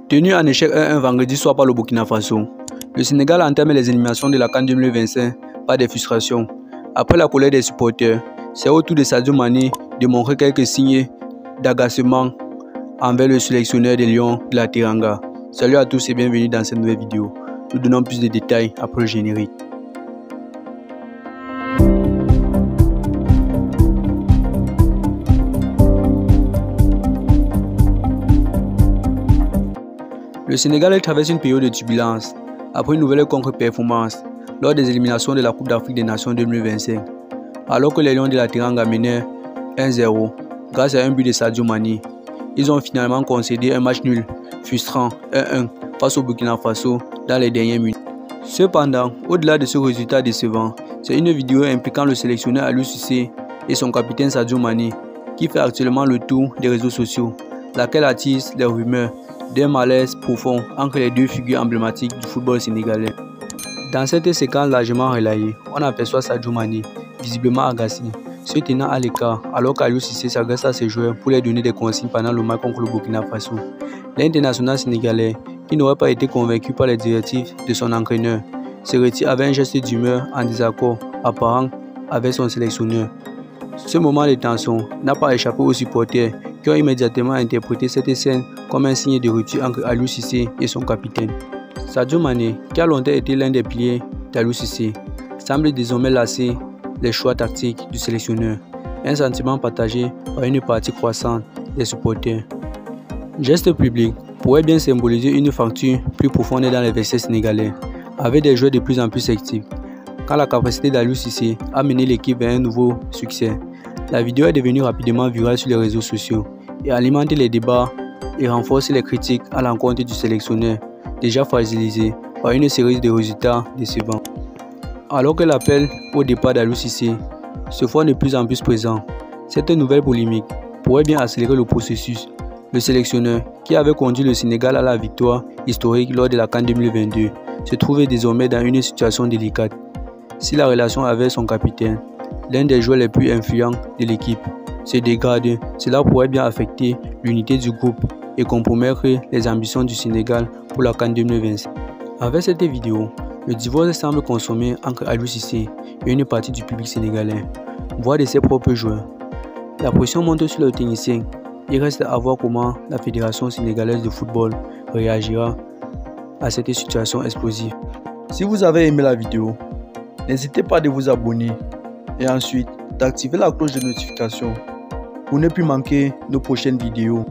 Tenu en échec 1-1 vendredi soir par le Burkina Faso, le Sénégal a entamé les éliminations de la CAN 2025 par des frustrations. Après la colère des supporters, c'est au tour de Sadio Mané de montrer quelques signes d'agacement envers le sélectionneur des Lions de la Teranga. Salut à tous et bienvenue dans cette nouvelle vidéo. Nous donnons plus de détails après le générique. Le Sénégal traverse une période de turbulence après une nouvelle contre-performance lors des éliminations de la Coupe d'Afrique des Nations 2025. Alors que les Lions de la Teranga menaient 1-0 grâce à un but de Sadio Mané, ils ont finalement concédé un match nul frustrant 1-1 face au Burkina Faso dans les dernières minutes. Cependant, au-delà de ce résultat décevant, c'est une vidéo impliquant le sélectionneur Aliou Cissé et son capitaine Sadio Mané qui fait actuellement le tour des réseaux sociaux, laquelle attise les rumeurs d'un malaise profond entre les deux figures emblématiques du football sénégalais. Dans cette séquence largement relayée, on aperçoit Sadio Mané, visiblement agacé, se tenant à l'écart alors qu'Aliou Cissé s'adresse à ses joueurs pour leur donner des consignes pendant le match contre le Burkina Faso. L'international sénégalais, qui n'aurait pas été convaincu par les directives de son entraîneur, se retire avec un geste d'humeur en désaccord apparent avec son sélectionneur. Ce moment de tension n'a pas échappé aux supporters qui ont immédiatement interprété cette scène comme un signe de rupture entre Aliou Cissé et son capitaine. Sadio Mané, qui a longtemps été l'un des piliers d'Aliou Cissé, semble désormais lasser les choix tactiques du sélectionneur, un sentiment partagé par une partie croissante des supporters. Geste public pourrait bien symboliser une fracture plus profonde dans les vestiaires sénégalais, avec des joueurs de plus en plus sceptiques. Quand la capacité d'Aliou Cissé a mené l'équipe vers un nouveau succès, la vidéo est devenue rapidement virale sur les réseaux sociaux et alimente les débats et renforce les critiques à l'encontre du sélectionneur, déjà fragilisé par une série de résultats décevants. Alors que l'appel au départ d'Aliou Cissé se fait de plus en plus présent, cette nouvelle polémique pourrait bien accélérer le processus. Le sélectionneur, qui avait conduit le Sénégal à la victoire historique lors de la CAN 2022, se trouve désormais dans une situation délicate. Si la relation avec son capitaine, l'un des joueurs les plus influents de l'équipe, se dégrade, cela pourrait bien affecter l'unité du groupe et compromettre les ambitions du Sénégal pour la CAN 2025. Avec cette vidéo, le divorce semble consommé entre Aliou Cissé et une partie du public sénégalais, voire de ses propres joueurs. La pression monte sur le technicien. Il reste à voir comment la Fédération sénégalaise de football réagira à cette situation explosive. Si vous avez aimé la vidéo, n'hésitez pas à vous abonner et ensuite d'activer la cloche de notification pour ne plus manquer nos prochaines vidéos.